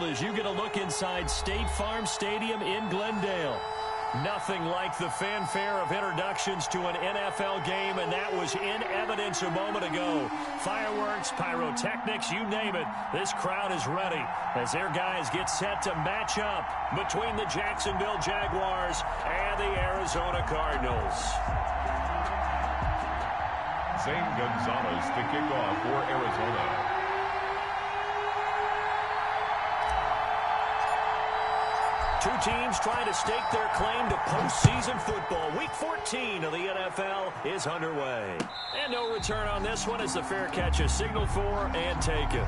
as you get a look inside State Farm Stadium in Glendale. Nothing like the fanfare of introductions to an NFL game, and that was in evidence a moment ago. Fireworks, pyrotechnics, you name it. This crowd is ready as their guys get set to match up between the Jacksonville Jaguars and the Arizona Cardinals. Zane Gonzalez to kick off for Arizona. Two teams trying to stake their claim to postseason football. Week 14 of the NFL is underway. And no return on this one as the fair catch is signaled for and taken.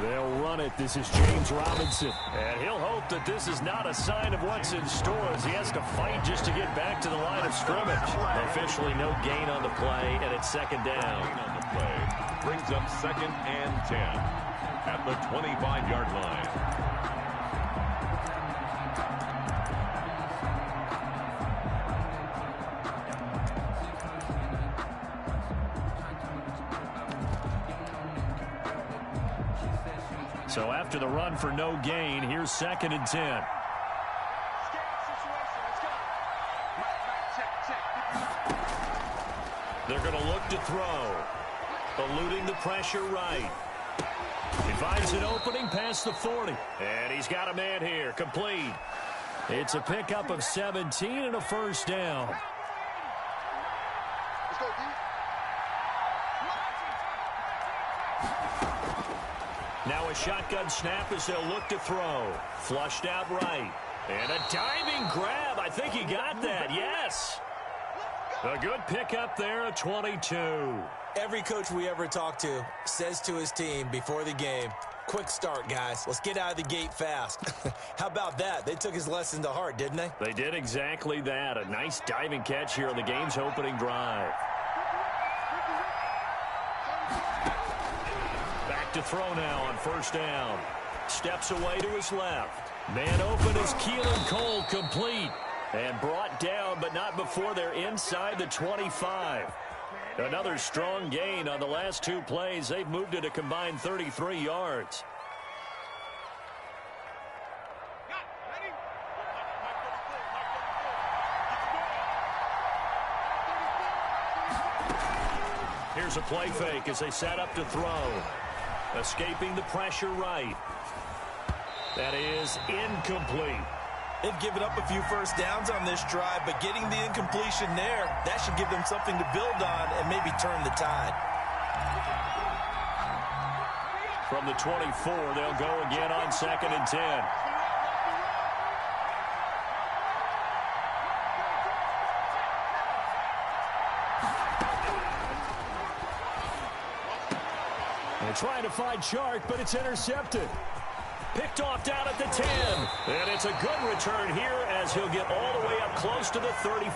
They'll run it. This is James Robinson. And he'll hope that this is not a sign of what's in store as he has to fight just to get back to the line of scrimmage. Officially no gain on the play, and it's second down. On the play brings up 2nd and 10 at the 25-yard line. So after the run for no gain, here's 2nd and 10. They're going to look to throw. Eluding the pressure right. He finds an opening past the 40. And he's got a man here. Complete. It's a pickup of 17 and a first down. Now a shotgun snap as they'll look to throw. Flushed out right. And a diving grab. I think he got that. Yes. A good pickup there at 22. Every coach we ever talk to says to his team before the game, quick start, guys. Let's get out of the gate fast. How about that? They took his lesson to heart, didn't they? They did exactly that. A nice diving catch here on the game's opening drive. To throw now on first down. Steps away to his left. Man open is Keelan Cole, complete. And brought down, but not before they're inside the 25. Another strong gain on the last two plays. They've moved it a combined 33 yards. Here's a play fake as they set up to throw. Escaping the pressure right. That is incomplete. They've given up a few first downs on this drive, but getting the incompletion there, that should give them something to build on and maybe turn the tide. From the 24, they'll go again on 2nd and 10. Trying to find Chark, but it's intercepted. Picked off down at the 10. And it's a good return here as he'll get all the way up close to the 35.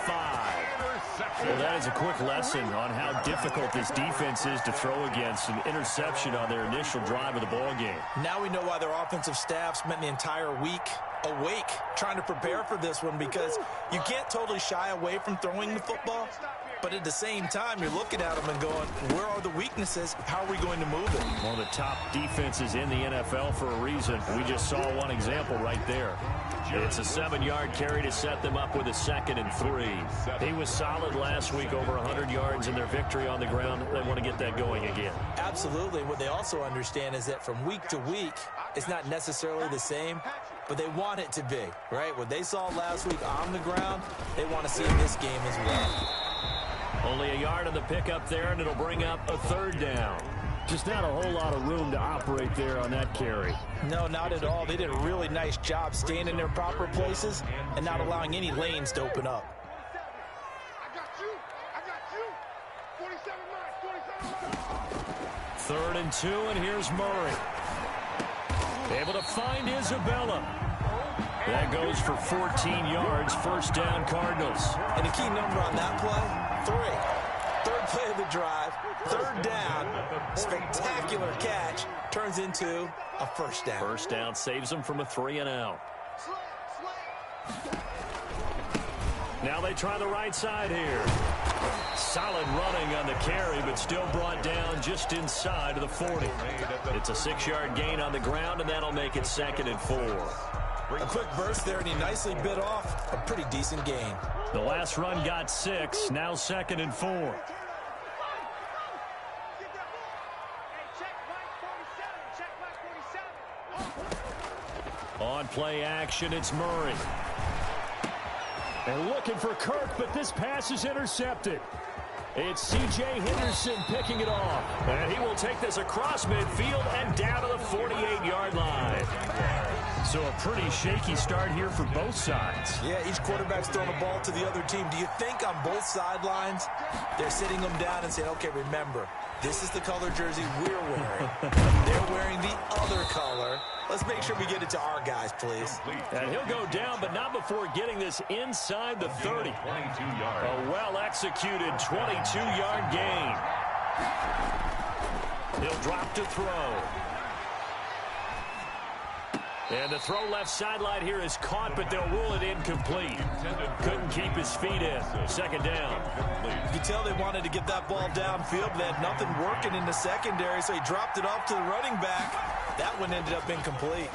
Well, that is a quick lesson on how difficult this defense is to throw against. An interception on their initial drive of the ball game. Now we know why their offensive staff spent the entire week awake trying to prepare for this one, because you can't totally shy away from throwing the football. But at the same time, you're looking at them and going, where are the weaknesses? How are we going to move it? One of the top defenses in the NFL for a reason. We just saw one example right there. It's a 7-yard carry to set them up with a 2nd and 3. He was solid last week, over 100 yards in their victory on the ground. They want to get that going again. Absolutely. What they also understand is that from week to week, it's not necessarily the same, but they want it to be, right? What they saw last week on the ground, they want to see in this game as well. Only a yard on the pickup there, and it'll bring up a 3rd down. Just not a whole lot of room to operate there on that carry. No, not at all. They did a really nice job staying in their proper places and not allowing any lanes to open up. I got you. 47 miles. 3rd and 2, and here's Murray. Able to find Isabella. That goes for 14 yards, first down Cardinals. And the key number on that play, 3. Third play of the drive, third down, spectacular catch, turns into a first down. First down saves them from a 3-and-out. Now they try the right side here. Solid running on the carry, but still brought down just inside of the 40. It's a 6-yard gain on the ground, and that'll make it 2nd and 4. A quick burst there, and he nicely bit off a pretty decent gain. The last run got 6, now 2nd and 4. On play action, it's Murray. And looking for Kirk, but this pass is intercepted. It's C.J. Henderson picking it off. And he will take this across midfield and down to the 48-yard line. So a pretty shaky start here for both sides. Yeah, each quarterback's throwing the ball to the other team. Do you think on both sidelines they're sitting them down and saying, okay, remember, this is the color jersey we're wearing. They're wearing the other color. Let's make sure we get it to our guys, please. And he'll go down, but not before getting this inside the 30. 22 yards. A well-executed 22-yard gain. He'll drop to throw. And the throw left sideline here is caught, but they'll rule it incomplete. Couldn't keep his feet in. 2nd down. You can tell they wanted to get that ball downfield, but they had nothing working in the secondary, so he dropped it off to the running back. That one ended up incomplete.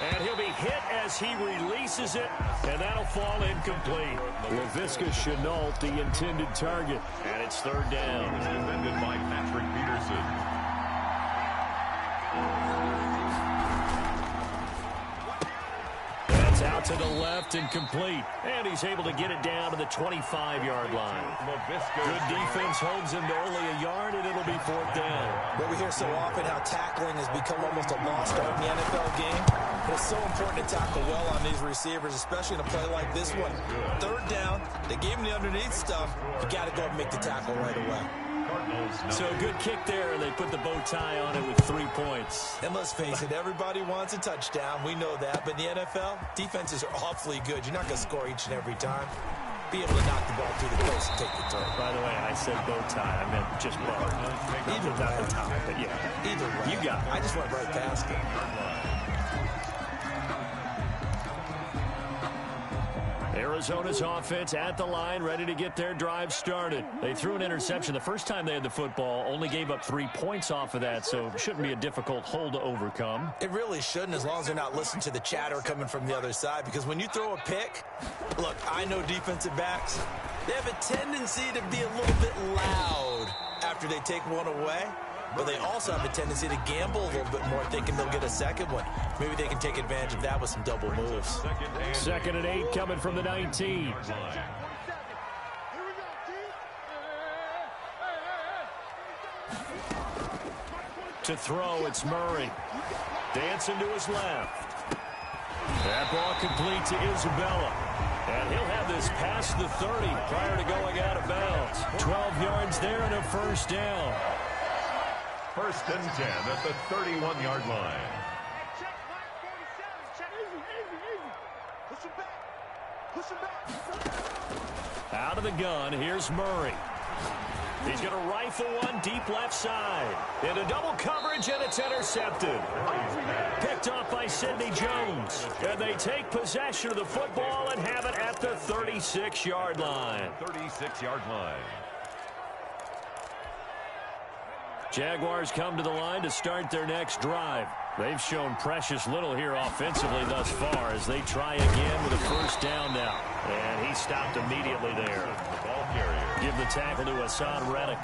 And he'll be hit as he releases it, and that'll fall incomplete. Laviska Chenault, the intended target. And it's 3rd down. It's defended by Patrick Peterson. That's out to the left and complete. And he's able to get it down to the 25-yard line. Good defense holds him to only a yard, and it'll be 4th down. What we hear so often, how tackling has become almost a lost art in the NFL game. But it's so important to tackle well on these receivers, especially in a play like this one. 3rd down, they gave him the underneath stuff. You got to go and make the tackle right away. So a good kick there, and they put the bow tie on it with 3 points. And let's face it, everybody wants a touchdown. We know that. But in the NFL, defenses are awfully good. You're not going to score each and every time. Be able to knock the ball through the post and take the turn. By the way, I said bow tie. I meant just bow. Either Not way. the tie, but yeah. Either way. You got it. I just went right past it. Arizona's offense at the line, ready to get their drive started. They threw an interception the first time they had the football, only gave up 3 points off of that, so it shouldn't be a difficult hole to overcome. It really shouldn't, as long as they're not listening to the chatter coming from the other side, because when you throw a pick, look, I know defensive backs, they have a tendency to be a little bit loud after they take one away. But they also have a tendency to gamble a little bit more, thinking they'll get a second one. Maybe they can take advantage of that with some double moves. 2nd and 8 coming from the 19. To throw, it's Murray. Dancing to his left. That ball complete to Isabella. And he'll have this past the 30 prior to going out of bounds. 12 yards there and a first down. 1st and 10 at the 31-yard line. Out of the gun, here's Murray. He's going to rifle one deep left side. Into double coverage, and it's intercepted. Picked off by Sidney Jones. And they take possession of the football and have it at the 36-yard line. 36-yard line. Jaguars come to the line to start their next drive. They've shown precious little here offensively thus far as they try again with a first down now. And he stopped immediately there. Give the tackle to Hassan Reddick.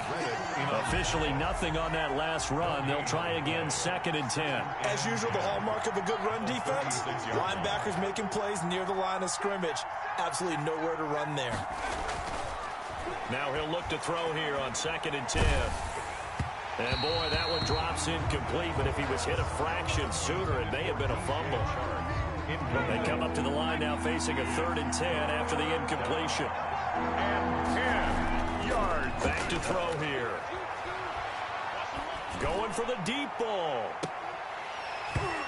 Officially nothing on that last run. They'll try again 2nd and 10. As usual, the hallmark of a good run defense, linebackers making plays near the line of scrimmage. Absolutely nowhere to run there. Now he'll look to throw here on 2nd and 10. And boy, that one drops incomplete, but if he was hit a fraction sooner, it may have been a fumble. They come up to the line now facing a 3rd and 10 after the incompletion. And 10 yards. Back to throw here. Going for the deep ball.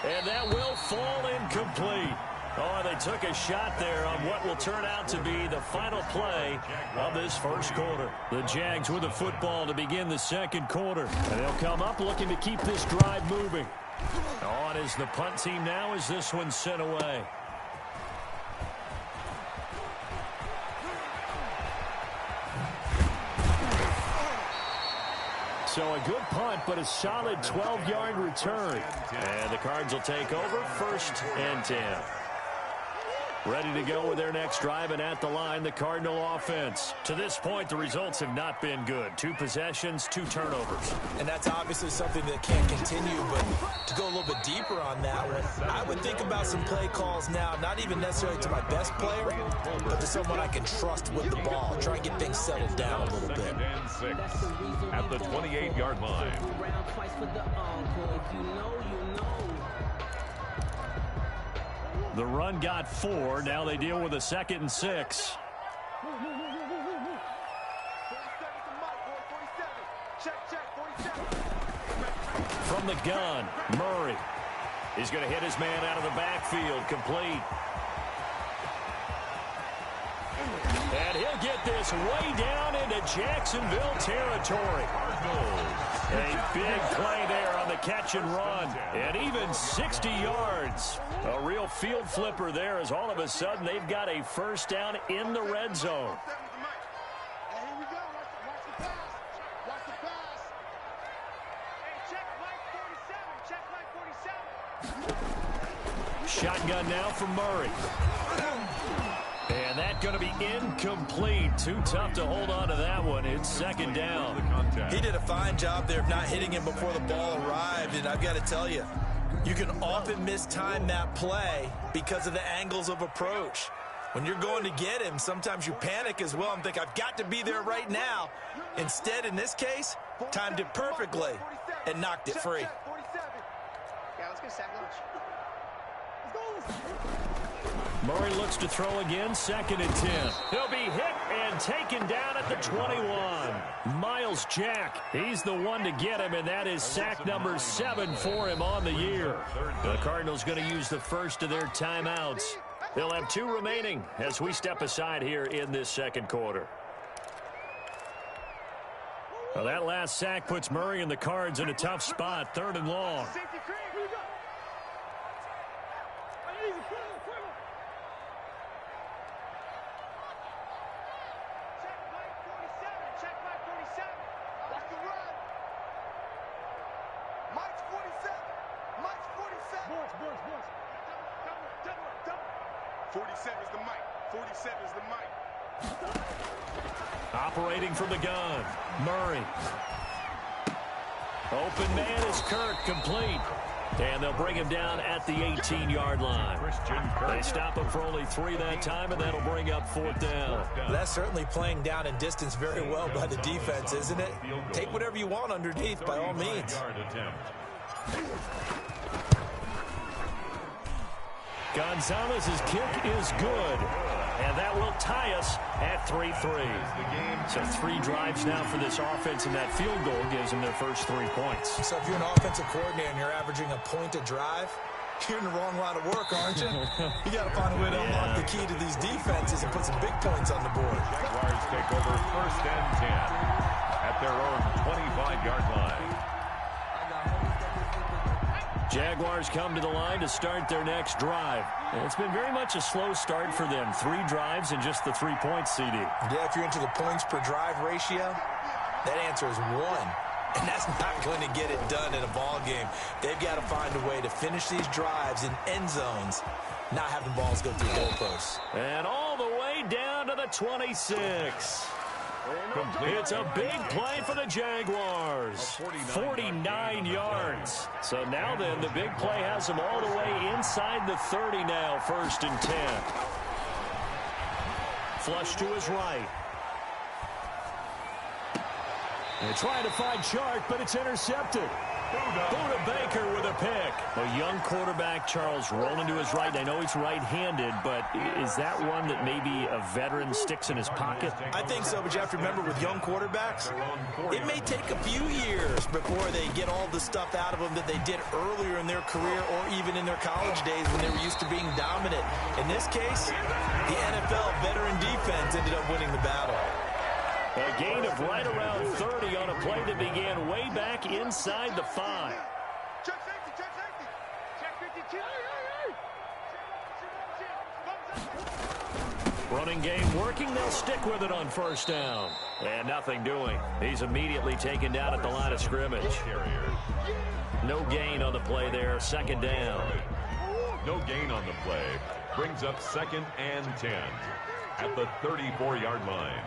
And that will fall incomplete. Oh, they took a shot there on what will turn out to be the final play of this first quarter. The Jags with the football to begin the second quarter. And they'll come up looking to keep this drive moving. On is the punt team now as this one's sent away. So a good punt, but a solid 12-yard return. And the Cards will take over 1st and 10. Ready to go with their next drive, and at the line, the Cardinal offense. To this point, the results have not been good. 2 possessions, 2 turnovers. And that's obviously something that can't continue, but to go a little bit deeper on that one, I would think about some play calls now, not even necessarily to my best player, but to someone I can trust with the ball. Try and get things settled down a little bit. 2nd and 6 at the 28-yard line. The run got 4. Now they deal with a 2nd and 6. From the gun, Murray. He's going to hit his man out of the backfield, complete. And he'll get this way down into Jacksonville territory. A big play there on the catch and run. And even 60 yards. A real field flipper there as all of a sudden they've got a first down in the red zone. Shotgun now from Murray. And that's going to be incomplete. Too tough to hold on to that one. It's 2nd down. He did a fine job there of not hitting him before the ball arrived. And I've got to tell you, you can often mistime that play because of the angles of approach. When you're going to get him, sometimes you panic as well and think, I've got to be there right now. Instead, in this case, timed it perfectly and knocked it free. Yeah, let's get sack lunch. Murray looks to throw again, 2nd and 10. He'll be hit and taken down at the 21. Miles Jack, he's the one to get him, and that is sack number 7 for him on the year. The Cardinals going to use the first of their timeouts. They'll have 2 remaining as we step aside here in this second quarter. Well, that last sack puts Murray and the Cards in a tough spot, 3rd and long. Operating from the gun, Murray. Open man is Kirk, complete. And they'll bring him down at the 18-yard line. They stop him for only 3 that time, and that'll bring up 4th down. That's certainly playing down in distance very well by the defense, isn't it? Take whatever you want underneath, by all means. Gonzalez's kick is good. And that will tie us at 3-3. So 3 drives now for this offense, and that field goal gives them their first 3 points. So if you're an offensive coordinator and you're averaging a point a drive, you're in the wrong line of work, aren't you? You got to find a way to unlock the key to these defenses and put some big points on the board. Jaguars take over 1st and 10 at their own 25-yard line. Jaguars come to the line to start their next drive. And it's been very much a slow start for them. 3 drives and just the 3 points, CD. Yeah, if you're into the points per drive ratio, that answer is 1. And that's not going to get it done in a ball game. They've got to find a way to finish these drives in end zones, not having balls go through goalposts. And all the way down to the 26. It's a big play for the Jaguars. 49 yards. So now then, the big play has them all the way inside the 30 now, 1st and 10. Flush to his right. They're trying to find Chark, but it's intercepted. Buda Baker with a pick. A young quarterback, Charles, rolling to his right. I know he's right-handed, but is that one that maybe a veteran sticks in his pocket? I think so, but you have to remember with young quarterbacks, it may take a few years before they get all the stuff out of them that they did earlier in their career or even in their college days when they were used to being dominant. In this case, the NFL veteran defense ended up winning the battle. A gain of right around 30 on a play that began way back inside the 5. Check safety, check safety. Check 52. Running game working. They'll stick with it on first down. And nothing doing. He's immediately taken down at the line of scrimmage. No gain on the play there. Second down. No gain on the play. Brings up 2nd and 10 at the 34-yard line.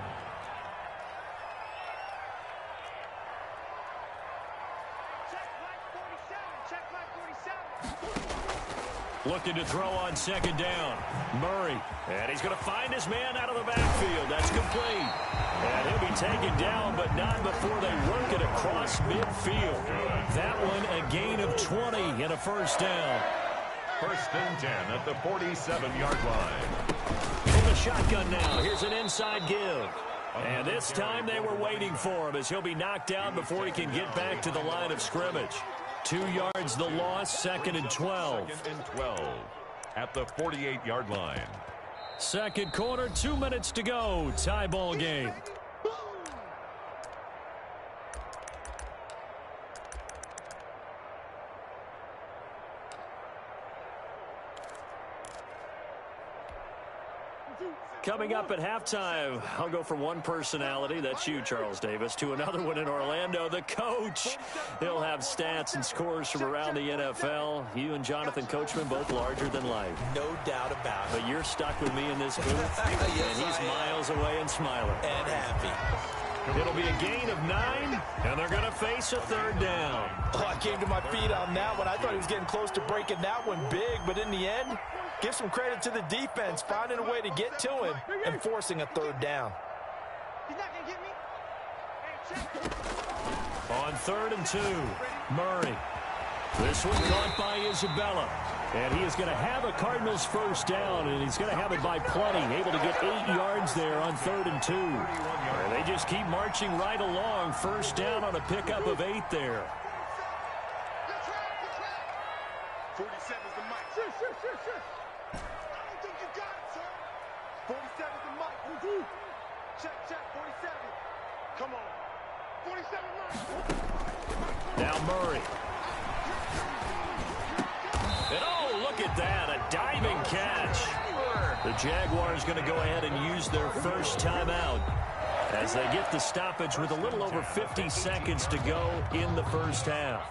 Looking to throw on second down. Murray. And he's going to find his man out of the backfield. That's complete. And he'll be taken down, but not before they work it across midfield. That one a gain of 20 and a first down. 1st and 10 at the 47-yard line. From the shotgun now. Here's an inside give. And this time they were waiting for him as he'll be knocked down before he can get back to the line of scrimmage. 2 yards the loss, 2nd and 12. 2nd and 12 at the 48-yard line. Second quarter, 2 minutes to go. Tie ball game. Coming up at halftime, I'll go from one personality, that's you, Charles Davis, to another one in Orlando, the coach. He'll have stats and scores from around the NFL. You and Jonathan Coachman, both larger than life. No doubt about it. But you're stuck with me in this booth, Yes, and he's I am. miles away and smiling. And happy. It'll be a gain of 9, and they're going to face a third down. Oh, I came to my feet on that one. I thought he was getting close to breaking that one big, but in the end, give some credit to the defense, finding a way to get to him and forcing a third down. He's not going to get me. Hey, check. On 3rd and 2, Murray. This one caught by Isabella. And he is going to have a Cardinals first down, and he's going to have it by plenty. Able to get 8 yards there on 3rd and 2. And they just keep marching right along. First down on a pickup of 8 there. 47's the mic. Sure. I don't think you got it, sir. 47's the mic. Check, 47. Come on. 47 mic. Now Murray. And oh, look at that, a diving catch. The Jaguars going to go ahead and use their first timeout as they get the stoppage with a little over 50 seconds to go in the first half.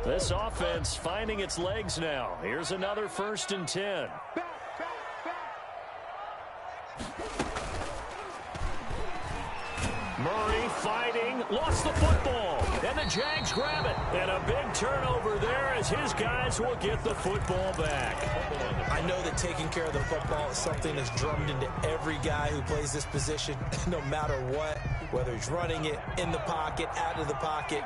This offense finding its legs now. Here's another 1st and 10. Murray fighting, lost the football, and the Jags grab it. And a big turnover there as his guys will get the football back. I know that taking care of the football is something that's drummed into every guy who plays this position, no matter what, whether he's running it, in the pocket, out of the pocket.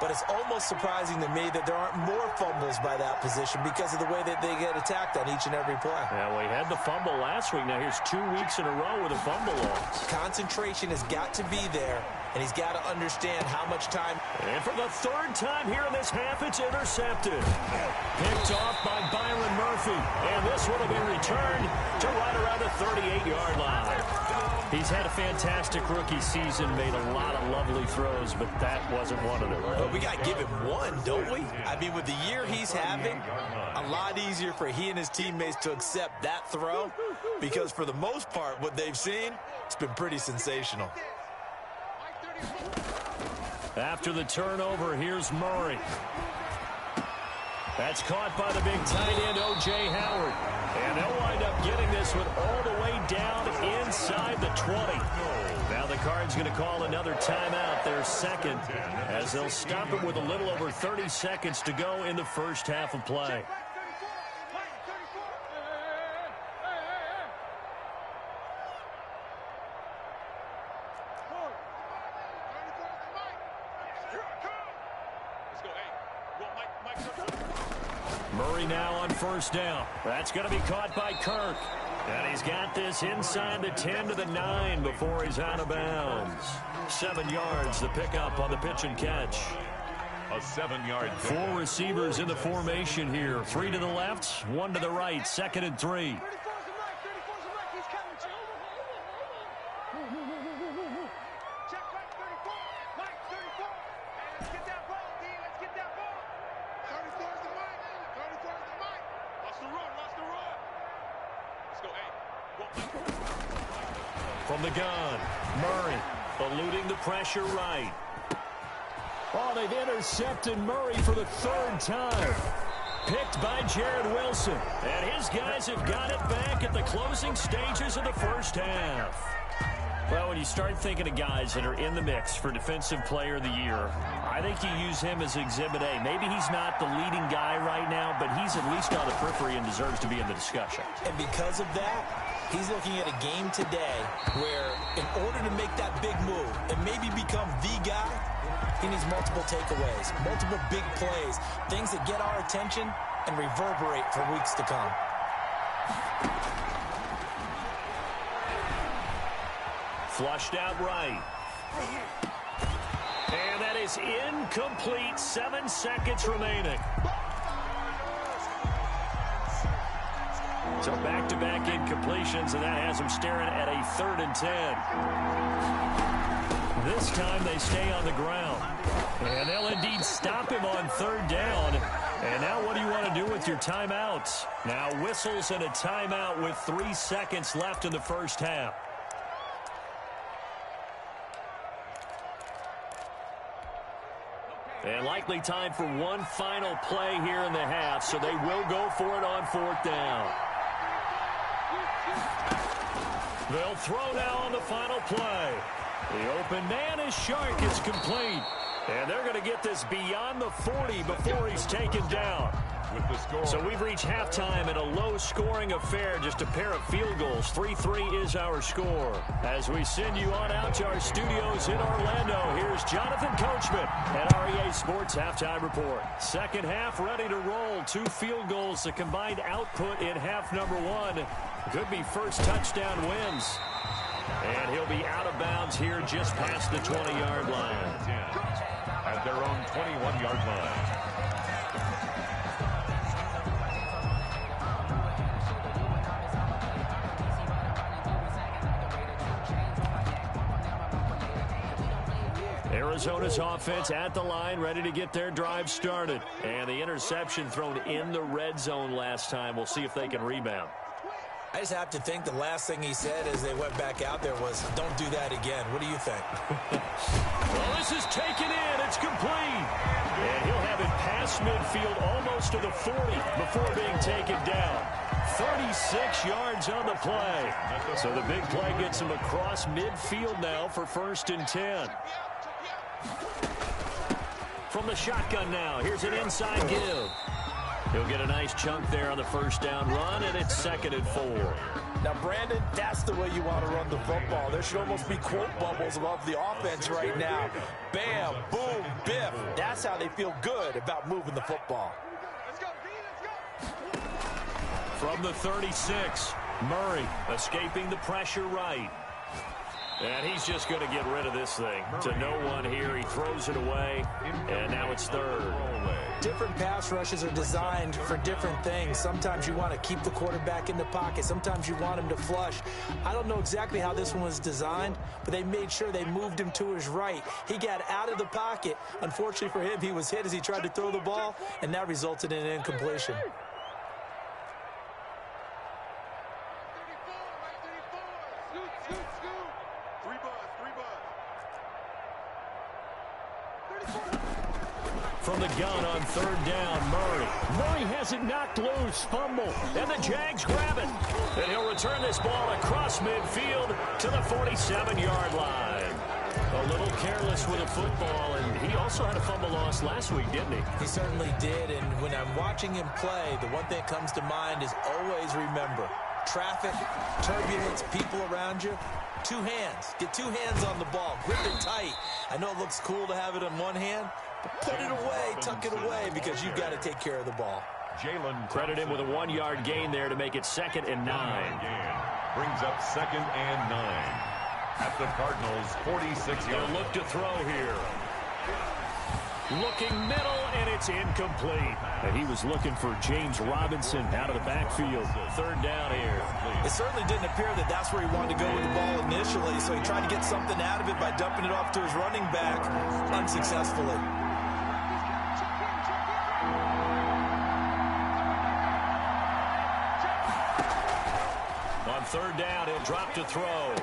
But it's almost surprising to me that there aren't more fumbles by that position because of the way that they get attacked on each and every play. Yeah, we had the fumble last week. Now here's 2 weeks in a row with a fumble loss. Concentration has got to be there, and he's got to understand how much time. And for the 3rd time here in this half, it's intercepted. Picked off by Byron Murphy. And this one will be returned to right around the 38-yard line. He's had a fantastic rookie season, made a lot of lovely throws, but that wasn't one of them. But we got to give him one, don't we? I mean, with the year he's having, a lot easier for he and his teammates to accept that throw because for the most part, what they've seen, it's been pretty sensational. After the turnover, here's Murray. That's caught by the big tight end, O.J. Howard. And they'll wind up getting this one all the way down inside the 20. Now the Cards going to call another timeout, their second, as they'll stop it with a little over 30 seconds to go in the first half of play. Murray now on first down. That's going to be caught by Kirk. And he's got this inside the 10 to the 9 before he's out of bounds. 7 yards, the pickup on the pitch and catch. A 7-yard pickup. 4 receivers in the formation here. 3 to the left, 1 to the right. 2nd and 3. From the gun, Murray eluding the pressure right. Oh, they've intercepted Murray for the 3rd time. Picked by Jared Wilson. And his guys have got it back at the closing stages of the first half. Well, when you start thinking of guys that are in the mix for Defensive Player of the Year, I think you use him as Exhibit A. Maybe he's not the leading guy right now, but he's at least on the periphery and deserves to be in the discussion. And because of that, he's looking at a game today where in order to make that big move and maybe become the guy, he needs multiple takeaways, multiple big plays, things that get our attention and reverberate for weeks to come. Flushed out right. And that is incomplete. 7 seconds remaining. So back-to-back incompletions, and that has them staring at a 3rd and 10. This time they stay on the ground. And they'll indeed stop him on 3rd down. And now what do you want to do with your timeouts? Now whistles and a timeout with 3 seconds left in the first half. And likely time for one final play here in the half, so they will go for it on 4th down. They'll throw now on the final play. The open man is Shark. It's complete. And they're going to get this beyond the 40 before he's taken down. With the score. So we've reached halftime in a low-scoring affair, just a pair of field goals. 3-3 is our score. As we send you on out to our studios in Orlando, here's Jonathan Coachman at REA Sports Halftime Report. Second half ready to roll. 2 field goals, the combined output in half number 1. Could be first touchdown wins. And he'll be out of bounds here just past the 20-yard line. At their own 21-yard line. Arizona's offense at the line, ready to get their drive started. And the interception thrown in the red zone last time. We'll see if they can rebound. I just have to think the last thing he said as they went back out there was, don't do that again. What do you think? Well, this is taken in. It's complete. And he'll have it past midfield almost to the 40 before being taken down. 36 yards on the play. So the big play gets him across midfield now for 1st and 10. From the shotgun now, here's an inside give. He'll get a nice chunk there on the first down run, and it's 2nd and 4. Now, Brandon, that's the way you want to run the football. There should almost be quote bubbles above the offense right now. Bam, boom, biff. That's how they feel good about moving the football. From the 36, Murray escaping the pressure right. And he's just going to get rid of this thing. To no one here. He throws it away, and now it's 3rd. Different pass rushes are designed for different things. Sometimes you want to keep the quarterback in the pocket. Sometimes you want him to flush. I don't know exactly how this one was designed, but they made sure they moved him to his right. He got out of the pocket. Unfortunately for him, he was hit as he tried to throw the ball, and that resulted in an incompletion. From the gun on 3rd down, Murray. Murray has it knocked loose, fumble, and the Jags grab it. And he'll return this ball across midfield to the 47-yard line. A little careless with a football, and he also had a fumble loss last week, didn't he? He certainly did, and when I'm watching him play, the one thing that comes to mind is always remember, traffic, turbulence, people around you, 2 hands. Get 2 hands on the ball, grip it tight, I know it looks cool to have it in one hand, but put it away, tuck it away, because you've got to take care of the ball. Credit him with a 1-yard gain there to make it 2nd and 9. Brings up 2nd and 9 at the Cardinals' 46 yard. Look to throw here. Looking middle, and it's incomplete. And he was looking for James Robinson out of the backfield. 3rd down here. It certainly didn't appear that that's where he wanted to go with the ball initially, so he tried to get something out of it by dumping it off to his running back unsuccessfully. On 3rd down, he'll drop to throw.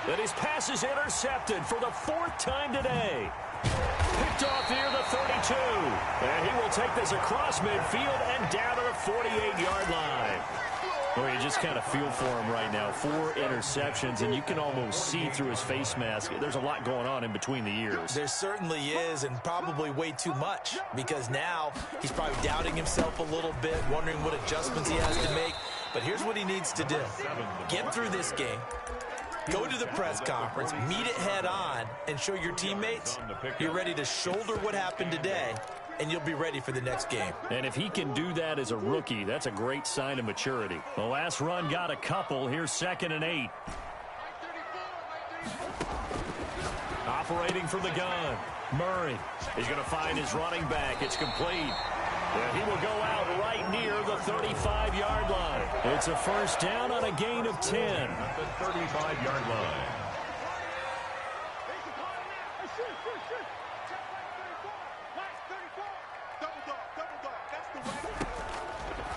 Then his pass is intercepted for the 4th time today. Picked off near the 32. And he will take this across midfield and down to the 48-yard line. Well, you just kind of feel for him right now. 4 interceptions, and you can almost see through his face mask. There's a lot going on in between the ears. There certainly is, and probably way too much, because now he's probably doubting himself a little bit, wondering what adjustments he has to make. But here's what he needs to do. Get through this game. Go to the press conference, meet it head on, and show your teammates you're ready to shoulder what happened today, and you'll be ready for the next game. And if he can do that as a rookie, that's a great sign of maturity. The last run got a couple. Here's 2nd and 8. Operating from the gun. Murray. He's going to find his running back. It's complete. And he will go out right near the 35-yard line. It's a 1st down on a gain of 10. At the 35-yard line.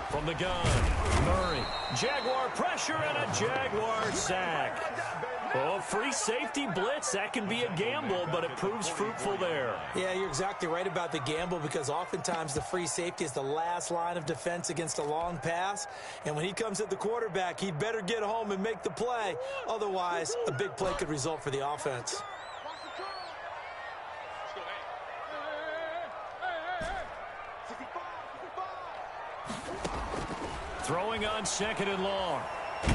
From the gun, Murray. Jaguar pressure and a Jaguar sack. Oh, free safety blitz, that can be a gamble, but it proves fruitful there. Yeah, you're exactly right about the gamble, because oftentimes the free safety is the last line of defense against a long pass. And when he comes at the quarterback, he'd better get home and make the play. Otherwise, a big play could result for the offense. Throwing on 2nd and long.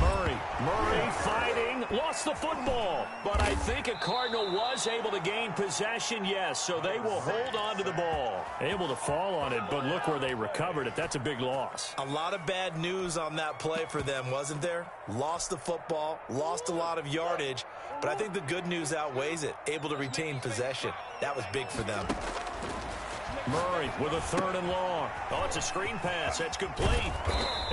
Murray fighting, lost the football. But I think a Cardinal was able to gain possession, yes, so they will hold on to the ball. Able to fall on it, but look where they recovered it. That's a big loss. A lot of bad news on that play for them, wasn't there? Lost the football, lost a lot of yardage, but I think the good news outweighs it. Able to retain possession. That was big for them. Murray with a 3rd and long. Oh, it's a screen pass. That's complete.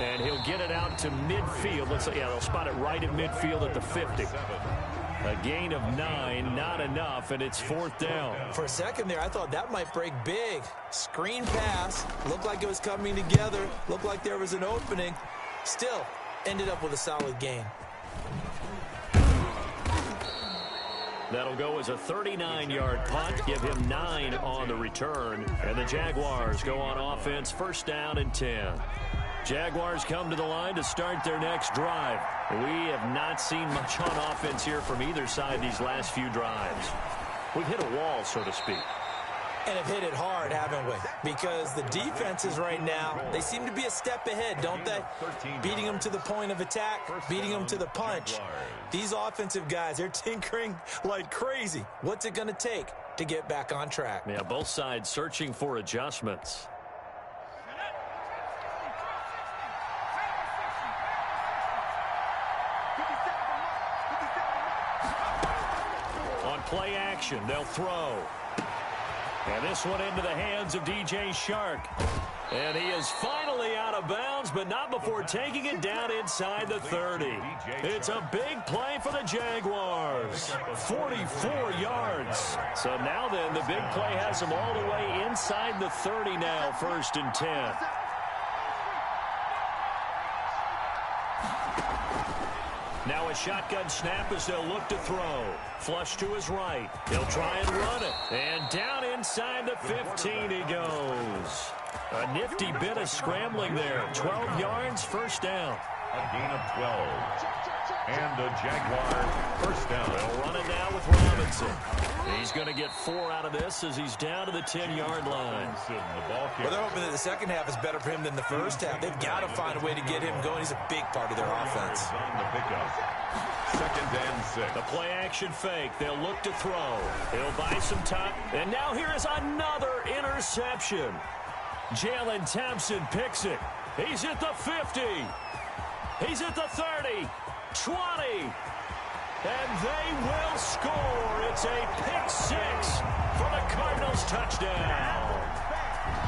And he'll get it out to midfield. They'll spot it right at midfield at the 50. A gain of 9, not enough, and it's 4th down. For a second there, I thought that might break big. Screen pass. Looked like it was coming together. Looked like there was an opening. Still, ended up with a solid gain. That'll go as a 39-yard punt, give him 9 on the return. And the Jaguars go on offense, 1st down and 10. Jaguars come to the line to start their next drive. We have not seen much on offense here from either side these last few drives. We've hit a wall, so to speak. And have hit it hard, haven't we? Because the defenses right now, they seem to be a step ahead, don't they? Beating them to the point of attack, beating them to the punch. These offensive guys, they're tinkering like crazy. What's it going to take to get back on track? Yeah, both sides searching for adjustments. On play action, they'll throw. And this one into the hands of DJ Shark. And he is finally out of bounds, but not before taking it down inside the 30. It's a big play for the Jaguars. 44 yards. So now then, the big play has them all the way inside the 30 now, 1st and 10. Now a shotgun snap as they'll look to throw. Flush to his right. He'll try and run it. And down inside the 15 he goes. A nifty bit of scrambling there. 12 yards, 1st down. A gain of 12. And a Jaguar 1st down. They'll run it now with Robinson. He's going to get 4 out of this as he's down to the 10-yard line. Well, they're hoping that the second half is better for him than the first half. They've got to find a way to get him going. He's a big part of their offense. On the pickup. Second and 6. The play action fake. They'll look to throw. He'll buy some time. And now here is another interception. Jalen Thompson picks it. He's at the 50. He's at the 30. 20. And they will score. It's a pick 6 for the Cardinals touchdown.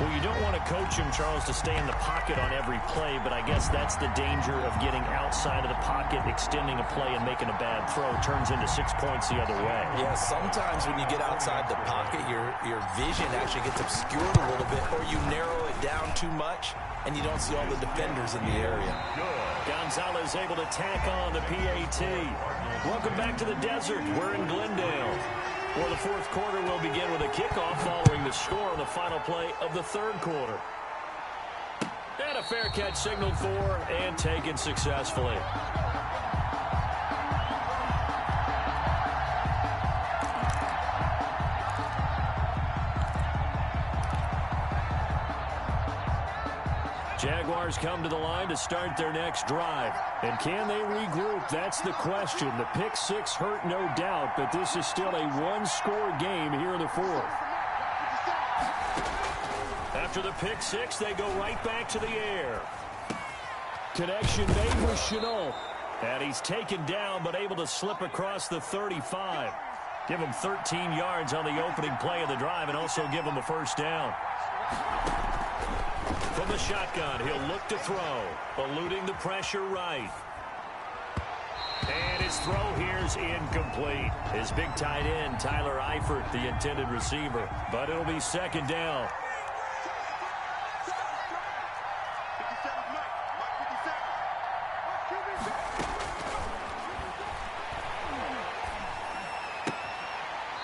Well, you don't want to coach him, Charles, to stay in the pocket on every play, but I guess that's the danger of getting outside of the pocket, extending a play, and making a bad throw. Turns into 6 points the other way. Yeah, sometimes when you get outside the pocket, your vision actually gets obscured a little bit, or you narrow it down too much, and you don't see all the defenders in the area. Gonzalez able to tack on the PAT. Welcome back to the desert. We're in Glendale. Well, the fourth quarter will begin with a kickoff following the score on the final play of the third quarter. And a fair catch signaled for and taken successfully. Jaguars come to the line to start their next drive. And can they regroup? That's the question. The pick 6 hurt, no doubt, but this is still a one-score game here in the fourth. After the pick 6, they go right back to the air. Connection made with Chenault. And he's taken down, but able to slip across the 35. Give him 13 yards on the opening play of the drive and also give him a first down. From the shotgun, he'll look to throw, eluding the pressure right. And his throw here's incomplete. His big tight end, Tyler Eifert, the intended receiver. But it'll be second down.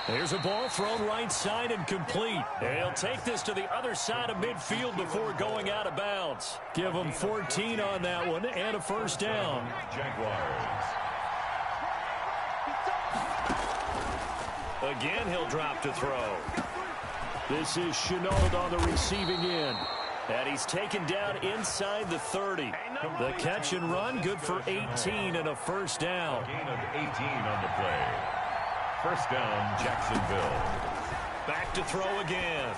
Here's a ball thrown right side and complete. He'll take this to the other side of midfield before going out of bounds. Give him 14 on that one and a first down. Jaguars. Again, he'll drop to throw. This is Chenault on the receiving end. And he's taken down inside the 30. The catch and run, good for 18 and a first down. Gain of 18 on the play. First down, Jacksonville. Back to throw again.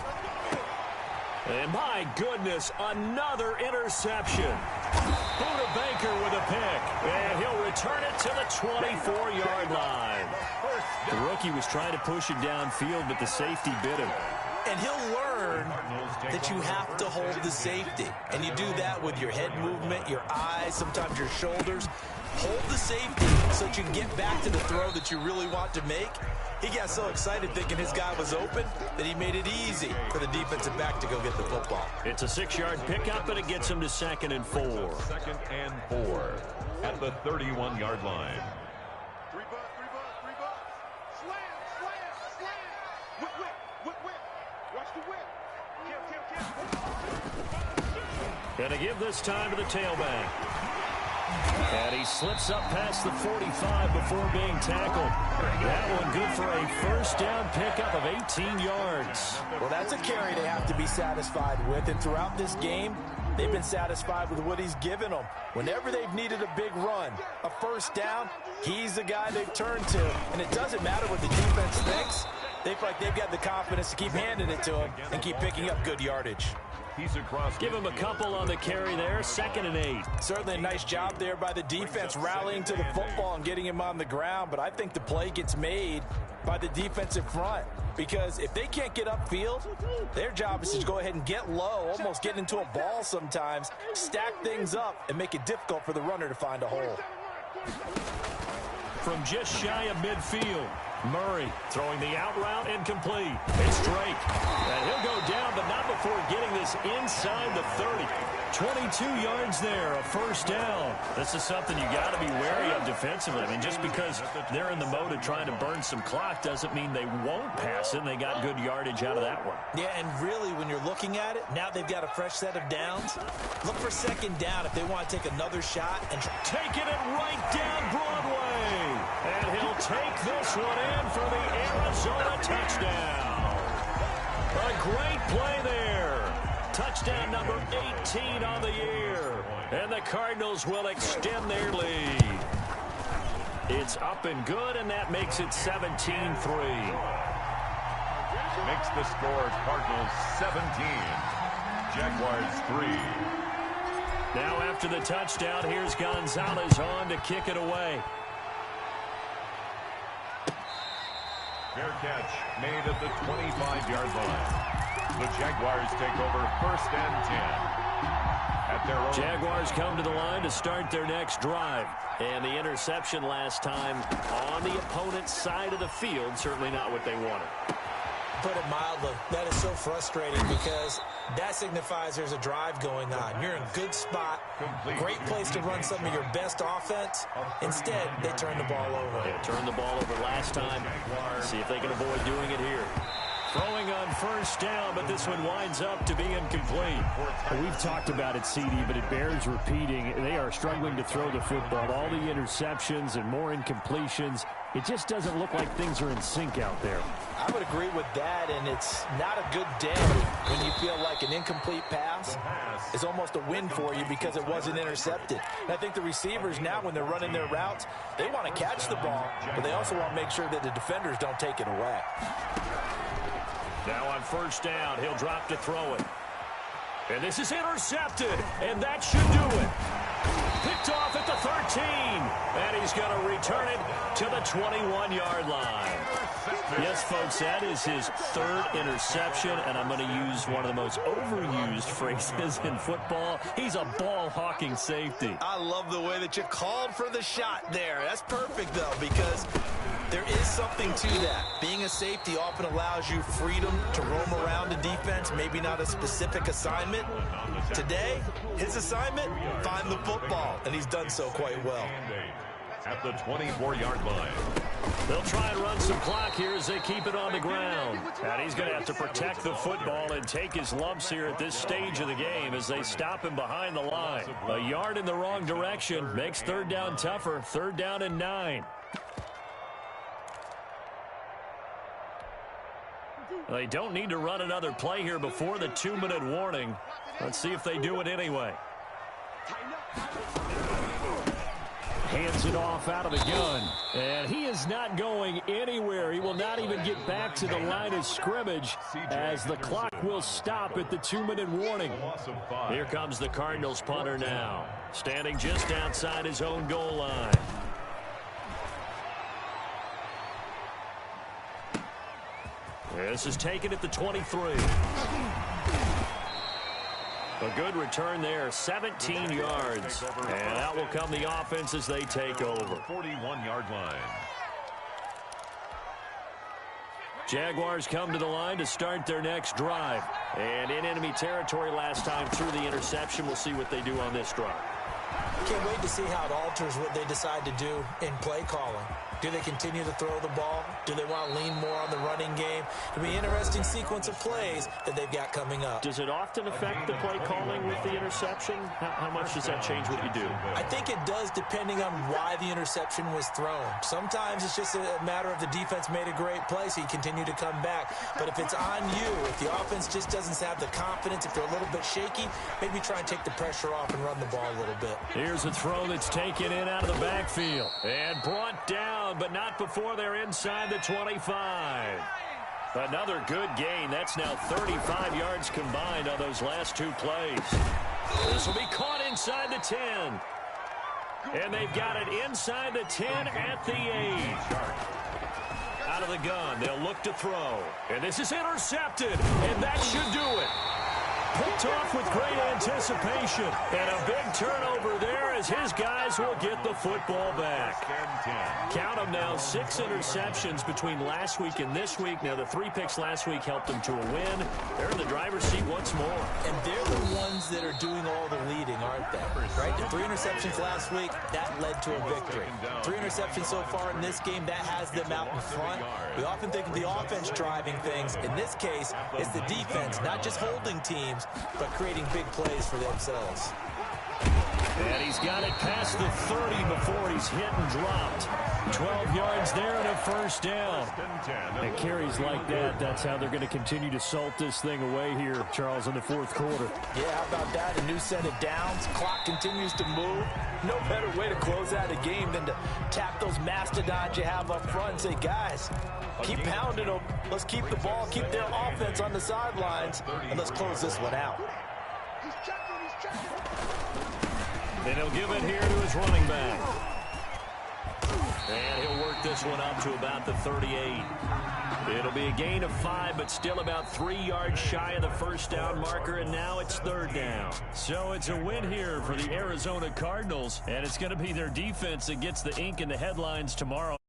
And my goodness, another interception. Buda Baker with a pick. And he'll return it to the 24-yard line. The rookie was trying to push it downfield, but the safety bit him. And he'll learn that you have to hold the safety. And you do that with your head movement, your eyes, sometimes your shoulders. Hold the safety so that you can get back to the throw that you really want to make. He got so excited thinking his guy was open that he made it easy for the defensive back to go get the football. It's a 6-yard pickup, and it gets him to 2nd and 4. 2nd and 4 at the 31-yard line. 3 bucks. Slam. Whip. Watch the whip. Kill. And to give this time to the tailback. And he slips up past the 45 before being tackled. That one good for a first down pickup of 18 yards. Well, that's a carry they have to be satisfied with. And throughout this game, they've been satisfied with what he's given them. Whenever they've needed a big run, a first down, he's the guy they've turned to. And it doesn't matter what the defense thinks. They feel like they've got the confidence to keep handing it to him and keep picking up good yardage. He's across. Give him a couple on the carry there. 2nd and 8. Certainly a nice job there by the defense rallying to the football and getting him on the ground. But I think the play gets made by the defensive front. Because if they can't get upfield, their job is to go ahead and get low, almost get into a ball sometimes, stack things up, and make it difficult for the runner to find a hole. From just shy of midfield, Murray throwing the out route incomplete. It's Drake. And he'll go down, but not before getting this inside the 30. 22 yards there, a first down. This is something you got to be wary of defensively. I mean, just because they're in the mode of trying to burn some clock doesn't mean they won't pass it, and they got good yardage out of that one. Yeah, and really, when you're looking at it, now they've got a fresh set of downs. Look for 2nd down if they want to take another shot. And taking it right down Broadway. And he'll take this one in for the Arizona touchdown. A great play there. Touchdown number 18 on the year. And the Cardinals will extend their lead. It's up and good, and that makes it 17-3. Makes the score Cardinals 17, Jaguars 3. Now after the touchdown, here's Gonzalez on to kick it away. Fair catch made at the 25-yard line. The Jaguars take over 1st and 10. At their own. Jaguars come to the line to start their next drive. And the interception last time on the opponent's side of the field, certainly not what they wanted. Put it mildly, that is so frustrating because that signifies there's a drive going on. You're in a good spot, great place to run some of your best offense. Instead, they turn the ball over. They turned the ball over last time. See if they can avoid doing it here. Throwing on 1st down, but this one winds up to be incomplete. We've talked about it, CD, but it bears repeating. They are struggling to throw the football. All the interceptions and more incompletions. It just doesn't look like things are in sync out there. I would agree with that, and it's not a good day when you feel like an incomplete pass is almost a win for you because it wasn't intercepted. And I think the receivers now, when they're running their routes, they want to catch the ball, but they also want to make sure that the defenders don't take it away. Now on 1st down, he'll drop to throw it. And this is intercepted, and that should do it. Picked off at the 13, and he's going to return it to the 21-yard line. Yes, folks, that is his 3rd interception, and I'm going to use one of the most overused phrases in football. He's a ball-hawking safety. I love the way that you called for the shot there. That's perfect, though, because there is something to that. Being a safety often allows you freedom to roam around the defense, maybe not a specific assignment. Today, his assignment, find the football, and he's done so quite well. At the 24-yard line. They'll try and run some clock here as they keep it on the ground. And he's going to have to protect the football and take his lumps here at this stage of the game as they stop him behind the line. A yard in the wrong direction makes 3rd down tougher. 3rd down and 9. They don't need to run another play here before the 2-minute warning. Let's see if they do it anyway. Hands it off out of the gun. And he is not going anywhere. He will not even get back to the line of scrimmage as the clock will stop at the 2-minute warning. Here comes the Cardinals punter now, standing just outside his own goal line. This is taken at the 23. A good return there, 17 yards. And out will come the offense as they take over. 41-yard line. Jaguars come to the line to start their next drive. And in enemy territory last time through the interception. We'll see what they do on this drive. Can't wait to see how it alters what they decide to do in play calling. Do they continue to throw the ball? Do they want to lean more on the running game? It'll be an interesting sequence of plays that they've got coming up. Does it often affect the play calling with the interception? How much does that change what you do? I think it does depending on why the interception was thrown. Sometimes it's just a matter of the defense made a great play, so you continue to come back. But if it's on you, if the offense just doesn't have the confidence, if they're a little bit shaky, maybe try and take the pressure off and run the ball a little bit. Here's a throw that's taken in out of the backfield and brought down, but not before they're inside the 25. Another good gain. That's now 35 yards combined on those last 2 plays. This will be caught inside the 10. And they've got it inside the 10 at the 8. Out of the gun, they'll look to throw. And this is intercepted, and that should do it. Picked off with great anticipation. And a big turnover there as his guys will get the football back. Count them now, 6 interceptions between last week and this week. Now, the 3 picks last week helped them to a win. They're in the driver's seat once more. And they're the ones that are doing all the leading, aren't they? Right? The 3 interceptions last week, that led to a victory. 3 interceptions so far in this game, that has them out in front. We often think of the offense driving things. In this case, it's the defense, not just holding teams, but creating big plays for themselves. And he's got it past the 30 before he's hit and dropped. 12 yards there and a first down. And carries like that, that's how they're going to continue to salt this thing away here, Charles, in the fourth quarter. Yeah, how about that? A new set of downs. Clock continues to move. No better way to close out a game than to tap those mastodons you have up front and say, guys, keep pounding them. Let's keep the ball, keep their offense on the sidelines, and let's close this one out. And he'll give it here to his running back. And he'll work this one up to about the 38. It'll be a gain of 5, but still about 3 yards shy of the first down marker, and now it's third down. So it's a win here for the Arizona Cardinals, and it's going to be their defense that gets the ink in the headlines tomorrow.